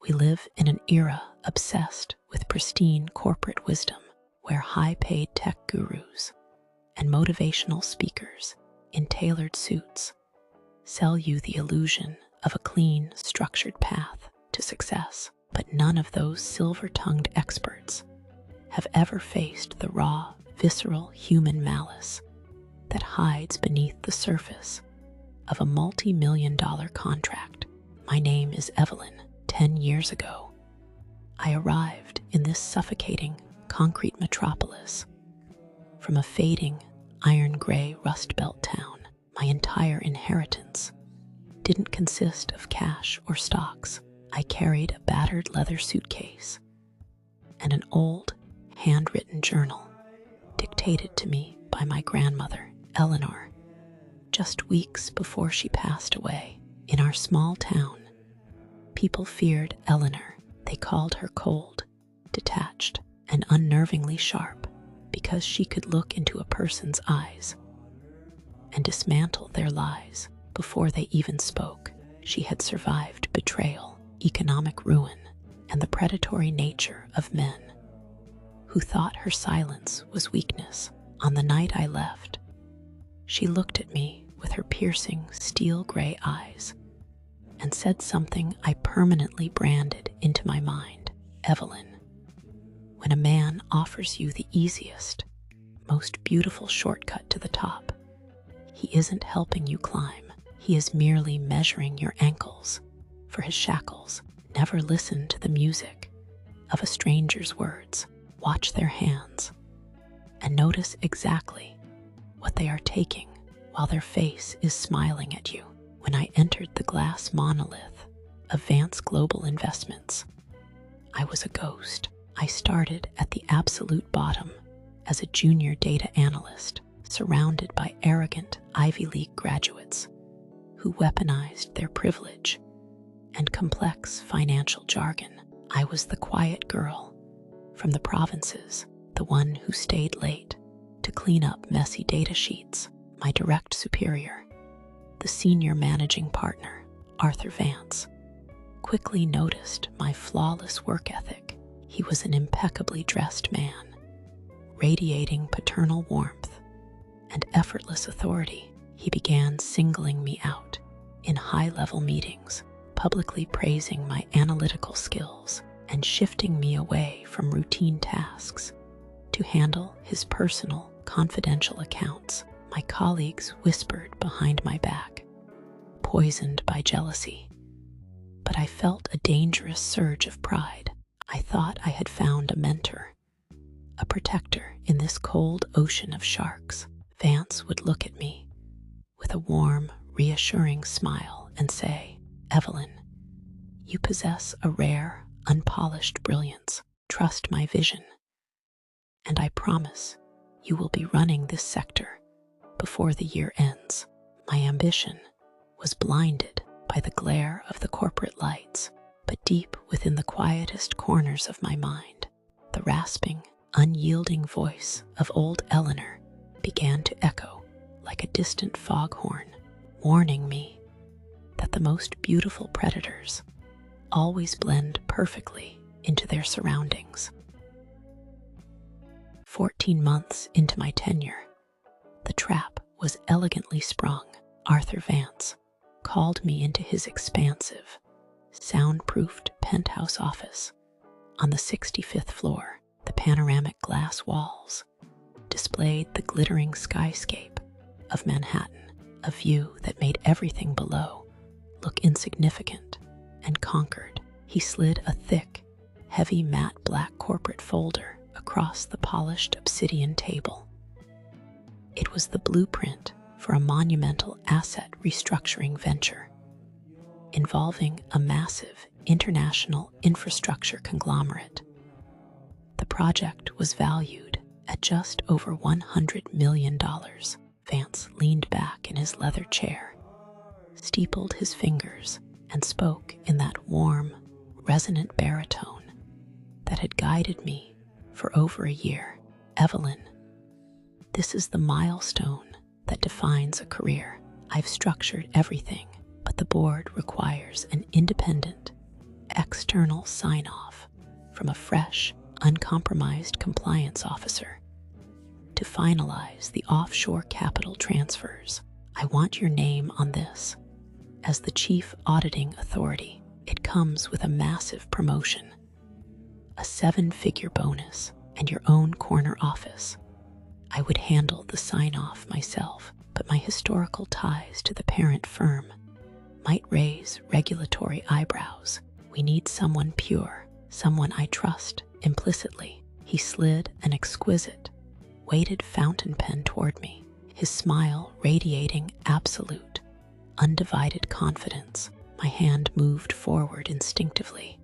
We live in an era obsessed with pristine corporate wisdom, where high-paid tech gurus and motivational speakers in tailored suits sell you the illusion of a clean, structured path to success. But none of those silver-tongued experts have ever faced the raw, visceral human malice that hides beneath the surface of a multi-million-dollar contract. My name is Evelyn. 10 years ago, I arrived in this suffocating concrete metropolis from a fading iron-gray Rust Belt town. My entire inheritance didn't consist of cash or stocks. I carried a battered leather suitcase and an old, handwritten journal dictated to me by my grandmother, Eleanor, just weeks before she passed away. In our small town, people feared Eleanor. They called her cold, detached, and unnervingly sharp because she could look into a person's eyes and dismantle their lies before they even spoke. She had survived betrayal, economic ruin, and the predatory nature of men who thought her silence was weakness. On the night I left, she looked at me with her piercing steel-gray eyes and said something I permanently branded into my mind. Evelyn, when a man offers you the easiest, most beautiful shortcut to the top, he isn't helping you climb. He is merely measuring your ankles for his shackles. Never listen to the music of a stranger's words. Watch their hands and notice exactly what they are taking while their face is smiling at you. When I entered the glass monolith of Vance Global Investments, I was a ghost. I started at the absolute bottom as a junior data analyst, surrounded by arrogant Ivy League graduates who weaponized their privilege and complex financial jargon. I was the quiet girl from the provinces, the one who stayed late to clean up messy data sheets. My direct superior, the senior managing partner, Arthur Vance, quickly noticed my flawless work ethic. He was an impeccably dressed man, radiating paternal warmth and effortless authority. He began singling me out in high-level meetings, publicly praising my analytical skills and shifting me away from routine tasks to handle his personal, confidential accounts. My colleagues whispered behind my back, poisoned by jealousy, but I felt a dangerous surge of pride. I thought I had found a mentor, a protector in this cold ocean of sharks. Vance would look at me with a warm, reassuring smile and say, "Evelyn, you possess a rare, unpolished brilliance. Trust my vision, and I promise you will be running this sector before the year ends." My ambition was blinded by the glare of the corporate lights, but deep within the quietest corners of my mind, the rasping, unyielding voice of old Eleanor began to echo like a distant foghorn, warning me that the most beautiful predators always blend perfectly into their surroundings. 14 months into my tenure, the trap was elegantly sprung. Arthur Vance called me into his expansive, soundproofed penthouse office on the 65th floor. The panoramic glass walls displayed the glittering skyscape of Manhattan, a view that made everything below look insignificant and conquered. He slid a thick, heavy matte black corporate folder across the polished obsidian table. It was the blueprint for a monumental asset restructuring venture involving a massive international infrastructure conglomerate. The project was valued at just over $100 million. Vance leaned back in his leather chair, steepled his fingers, and spoke in that warm, resonant baritone that had guided me for over a year. "Evelyn, this is the milestone that defines a career. I've structured everything, but the board requires an independent, external sign-off from a fresh, uncompromised compliance officer to finalize the offshore capital transfers. I want your name on this. As the chief auditing authority, it comes with a massive promotion, a 7-figure bonus, and your own corner office. I would handle the sign-off myself, but my historical ties to the parent firm might raise regulatory eyebrows. We need someone pure, someone I trust implicitly. He slid an exquisite, weighted fountain pen toward me, his smile radiating absolute, undivided confidence. My hand moved forward instinctively,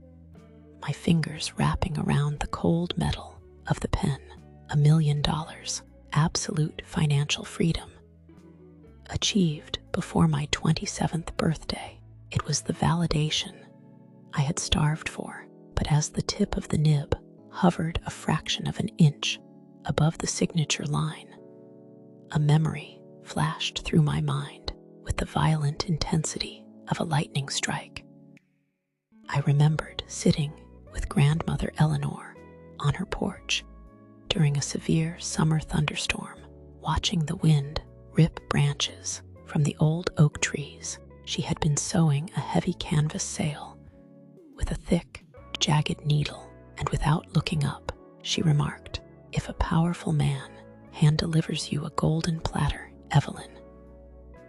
my fingers wrapping around the cold metal of the pen. $1 million, absolute financial freedom, achieved before my 27th birthday. It was the validation I had starved for, but as the tip of the nib hovered a fraction of an inch above the signature line, a memory flashed through my mind with the violent intensity of a lightning strike. I remembered sitting with grandmother Eleanor on her porch during a severe summer thunderstorm, watching the wind rip branches from the old oak trees. She had been sewing a heavy canvas sail with a thick, jagged needle, and without looking up, she remarked, "If a powerful man hand delivers you a golden platter, Evelyn,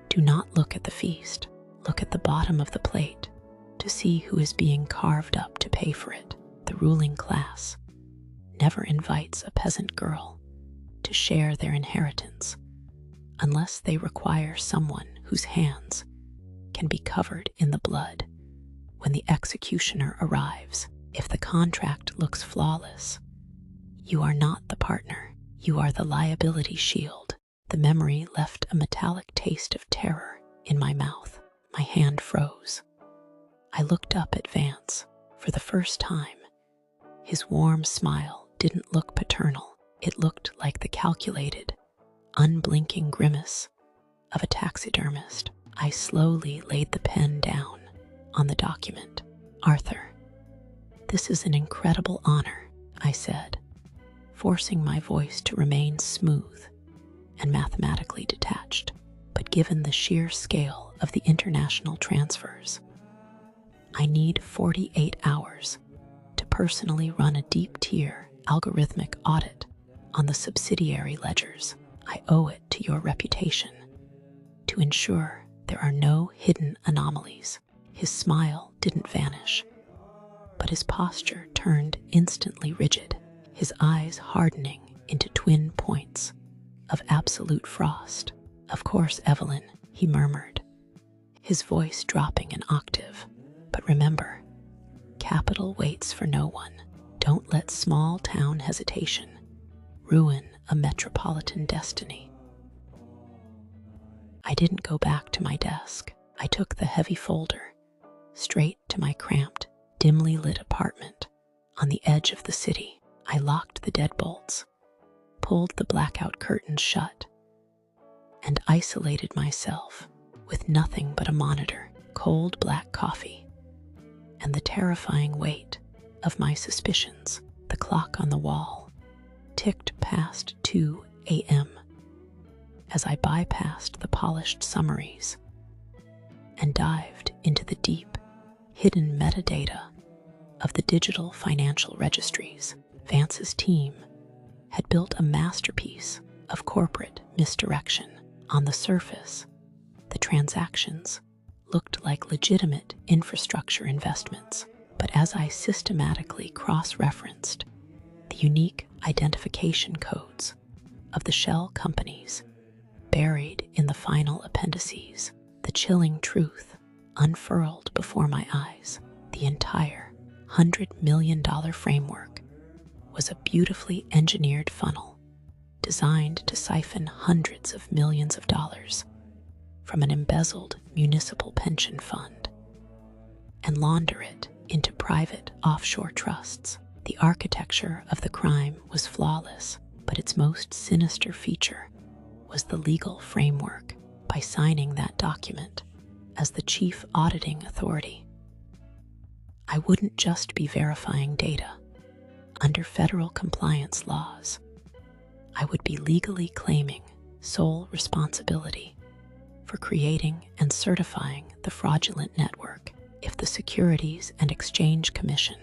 do not look at the feast. Look at the bottom of the plate to see who is being carved up to pay for it. The ruling class never invites a peasant girl to share their inheritance unless they require someone whose hands can be covered in the blood when the executioner arrives. If the contract looks flawless, you are not the partner, you are the liability shield." The memory left a metallic taste of terror in my mouth. My hand froze. I looked up at Vance for the first time. His warm smile didn't look paternal. It looked like the calculated, unblinking grimace of a taxidermist. I slowly laid the pen down on the document. "Arthur, this is an incredible honor," I said, forcing my voice to remain smooth and mathematically detached. But given the sheer scale of the international transfers, I need 48 hours to personally run a deep-tier algorithmic audit on the subsidiary ledgers. I owe it to your reputation to ensure there are no hidden anomalies. His smile didn't vanish, but his posture turned instantly rigid, his eyes hardening into twin points of absolute frost. "Of course, Evelyn," he murmured, his voice dropping an octave. "But remember, capital waits for no one. Don't let small-town hesitation ruin a metropolitan destiny." I didn't go back to my desk. I took the heavy folder straight to my cramped, dimly lit apartment on the edge of the city. I locked the deadbolts, pulled the blackout curtains shut, and isolated myself with nothing but a monitor, cold black coffee, and the terrifying weight of my suspicions. The clock on the wall ticked past 2 a.m. as I bypassed the polished summaries and dived into the deep, hidden metadata of the digital financial registries. Vance's team had built a masterpiece of corporate misdirection. On the surface, the transactions looked like legitimate infrastructure investments, but as I systematically cross-referenced the unique identification codes of the shell companies buried in the final appendices, the chilling truth unfurled before my eyes. The entire $100 million framework was a beautifully engineered funnel designed to siphon hundreds of millions of dollars from an embezzled municipal pension fund and launder it into private offshore trusts. The architecture of the crime was flawless, but its most sinister feature was the legal framework. By signing that document as the chief auditing authority, I wouldn't just be verifying data. Under federal compliance laws, I would be legally claiming sole responsibility for creating and certifying the fraudulent network. If the Securities and Exchange Commission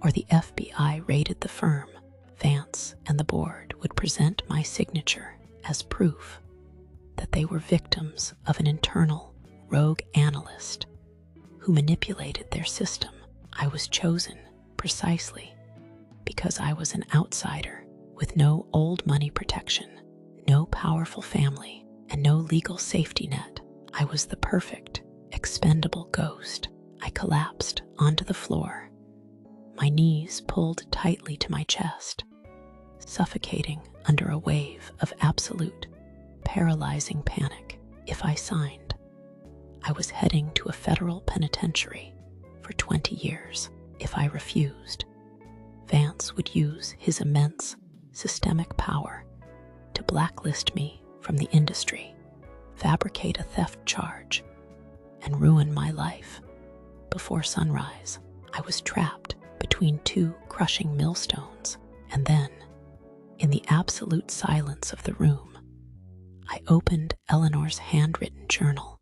or the FBI raided the firm, Vance and the board would present my signature as proof that they were victims of an internal rogue analyst who manipulated their system. I was chosen precisely because I was an outsider with no old money protection, no powerful family, and no legal safety net. I was the perfect, expendable ghost. I collapsed onto the floor, my knees pulled tightly to my chest, suffocating under a wave of absolute, paralyzing panic. If I signed, I was heading to a federal penitentiary for 20 years. If I refused, Vance would use his immense systemic power to blacklist me from the industry, fabricate a theft charge, and ruin my life. Before sunrise, I was trapped between two crushing millstones, and then, in the absolute silence of the room, I opened Eleanor's handwritten journal.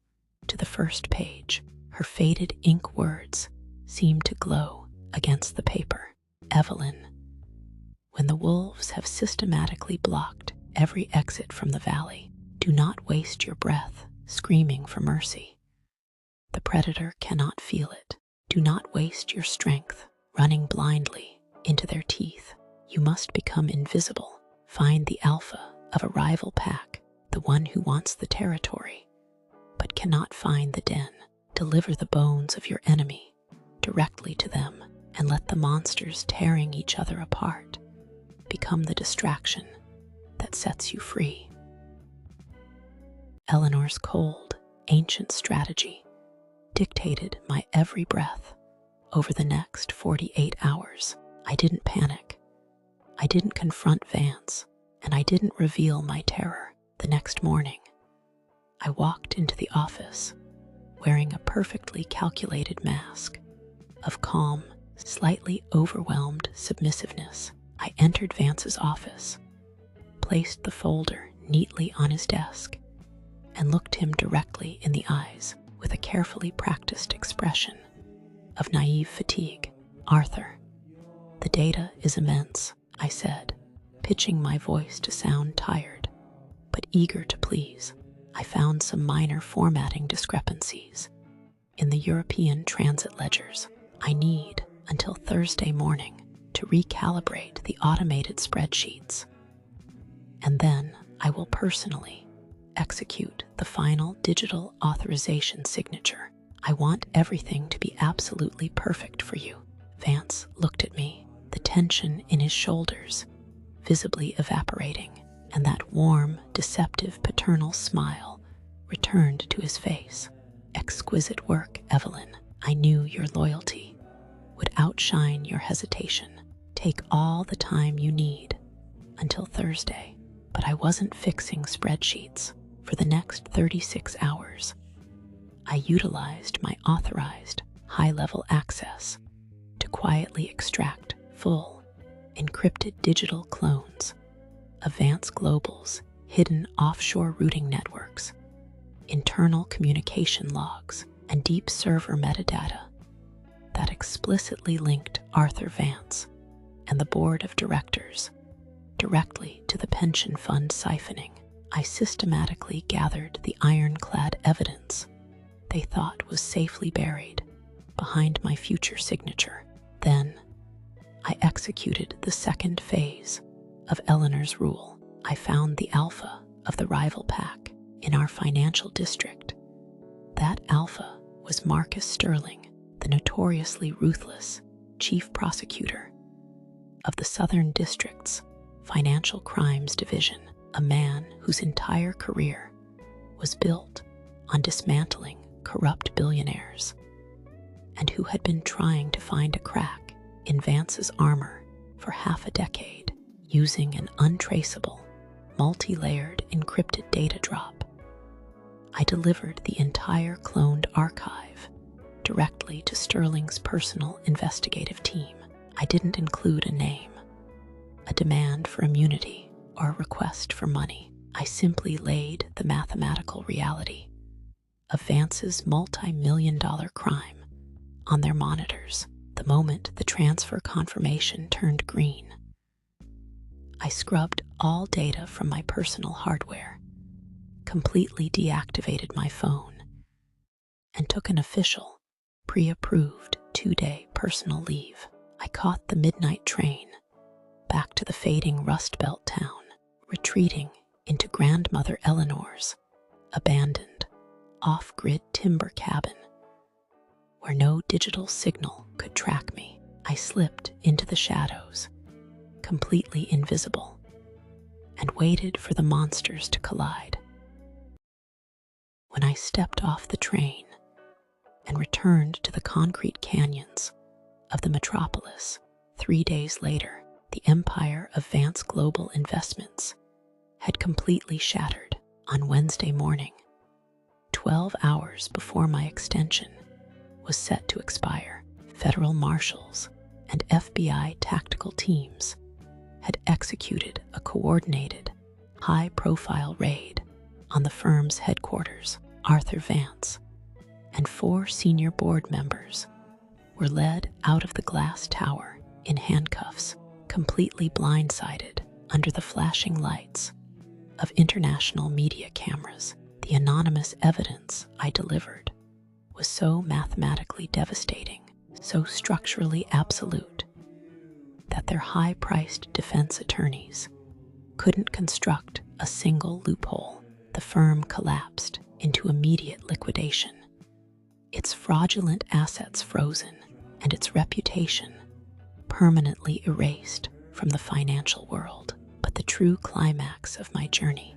To the first page, her faded ink words seemed to glow against the paper. Evelyn, when the wolves have systematically blocked every exit from the valley, do not waste your breath screaming for mercy. The predator cannot feel it. Do not waste your strength running blindly into their teeth. You must become invisible. Find the alpha of a rival pack, the one who wants the territory, but cannot find the den. Deliver the bones of your enemy directly to them, and let the monsters tearing each other apart become the distraction that sets you free. Eleanor's cold, ancient strategy dictated my every breath over the next 48 hours. I didn't panic. I didn't confront Vance, and I didn't reveal my terror. The next morning, I walked into the office wearing a perfectly calculated mask of calm, slightly overwhelmed submissiveness. I entered Vance's office, placed the folder neatly on his desk, and looked him directly in the eyes with a carefully practiced expression of naive fatigue. "Arthur, the data is immense," I said, pitching my voice to sound tired, but eager to please. "I found some minor formatting discrepancies in the European transit ledgers. I need until Thursday morning to recalibrate the automated spreadsheets, and then I will personally execute the final digital authorization signature. I want everything to be absolutely perfect for you." Vance looked at me, the tension in his shoulders visibly evaporating, and that warm, deceptive paternal smile returned to his face. "Exquisite work, Evelyn. I knew your loyalty would outshine your hesitation. Take all the time you need until Thursday." But I wasn't fixing spreadsheets. For the next 36 hours, I utilized my authorized high-level access to quietly extract full, encrypted digital clones of Vance Global's hidden offshore routing networks, internal communication logs, and deep server metadata that explicitly linked Arthur Vance and the board of directors directly to the pension fund siphoning. I systematically gathered the ironclad evidence they thought was safely buried behind my future signature. Then, I executed the second phase of Eleanor's rule. I found the alpha of the rival pack in our financial district. That alpha was Marcus Sterling, the notoriously ruthless chief prosecutor of the Southern District's Financial Crimes Division, a man whose entire career was built on dismantling corrupt billionaires, and who had been trying to find a crack in Vance's armor for half a decade, using an untraceable, multi-layered encrypted data drop. I delivered the entire cloned archive directly to Sterling's personal investigative team. I didn't include a name, a demand for immunity, or a request for money. I simply laid the mathematical reality of Vance's multi-million-dollar crime on their monitors the moment the transfer confirmation turned green. I scrubbed all data from my personal hardware, completely deactivated my phone, and took an official, pre-approved 2-day personal leave. I caught the midnight train back to the fading Rust Belt town, retreating into grandmother Eleanor's abandoned, off-grid timber cabin where no digital signal could track me. I slipped into the shadows, completely invisible, and waited for the monsters to collide. When I stepped off the train and returned to the concrete canyons of the metropolis 3 days later, the empire of Vance Global Investments had completely shattered. On Wednesday morning, 12 hours before my extension was set to expire, federal marshals and FBI tactical teams had executed a coordinated, high-profile raid on the firm's headquarters. Arthur Vance and 4 senior board members were led out of the glass tower in handcuffs, completely blindsided under the flashing lights of international media cameras. The anonymous evidence I delivered was so mathematically devastating, so structurally absolute, that their high-priced defense attorneys couldn't construct a single loophole. The firm collapsed into immediate liquidation, its fraudulent assets frozen and its reputation permanently erased from the financial world. But the true climax of my journey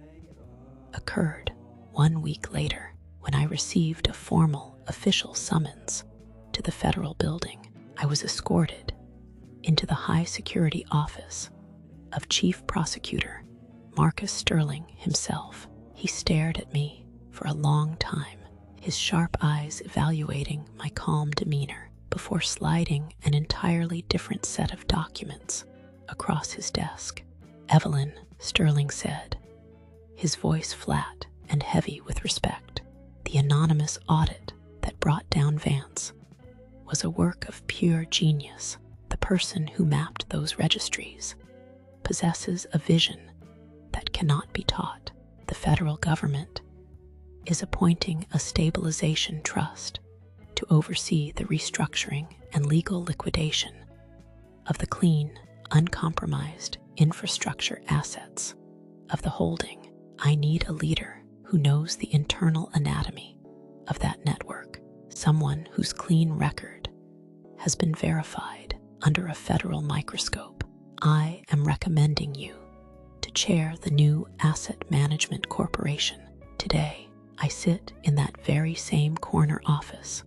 occurred 1 week later, when I received a formal official summons to the federal building. I was escorted into the high-security office of Chief Prosecutor Marcus Sterling himself. He stared at me for a long time, his sharp eyes evaluating my calm demeanor before sliding an entirely different set of documents across his desk. "Evelyn," Sterling said, his voice flat and heavy with respect, "the anonymous audit that brought down Vance was a work of pure genius. The person who mapped those registries possesses a vision that cannot be taught. The federal government is appointing a stabilization trust to oversee the restructuring and legal liquidation of the clean, uncompromised infrastructure assets of the holding. I need a leader who knows the internal anatomy of that network, someone whose clean record has been verified under a federal microscope. I am recommending you to chair the new Asset Management Corporation. Today, I sit in that very same corner office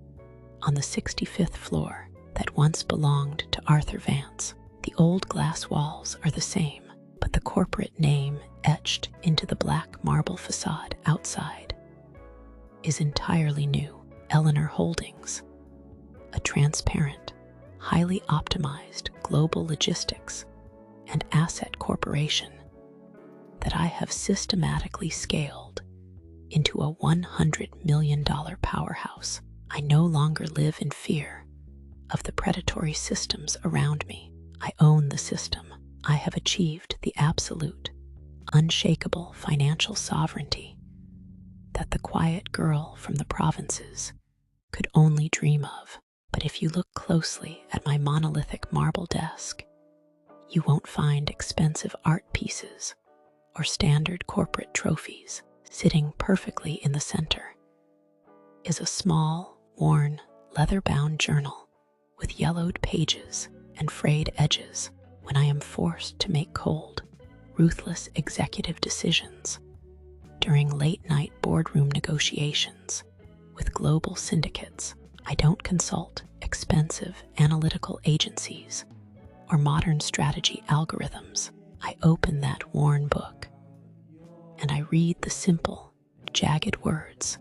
on the 65th floor that once belonged to Arthur Vance. The old glass walls are the same, but the corporate name etched into the black marble facade outside is entirely new. Eleanor Holdings, a transparent, highly optimized global logistics and asset corporation that I have systematically scaled into a $100 million powerhouse. I no longer live in fear of the predatory systems around me. I own the system. I have achieved the absolute, unshakable financial sovereignty that the quiet girl from the provinces could only dream of. But if you look closely at my monolithic marble desk, you won't find expensive art pieces or standard corporate trophies. Sitting perfectly in the center is a small, worn, leather-bound journal with yellowed pages and frayed edges. When I am forced to make cold, ruthless executive decisions during late-night boardroom negotiations with global syndicates, I don't consult expensive analytical agencies or modern strategy algorithms. I open that worn book and I read the simple, jagged words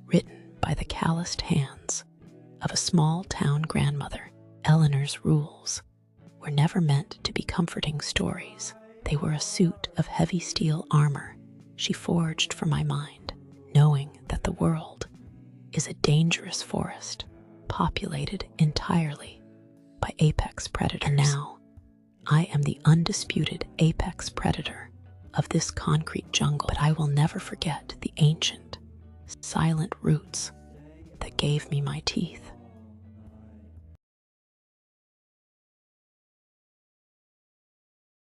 written by the calloused hands of a small town grandmother, Eleanor's rules were never meant to be comforting stories. They were a suit of heavy steel armor she forged for my mind, knowing that the world is a dangerous forest populated entirely by apex predators. And now, I am the undisputed apex predator of this concrete jungle, but I will never forget the ancient, silent roots that gave me my teeth.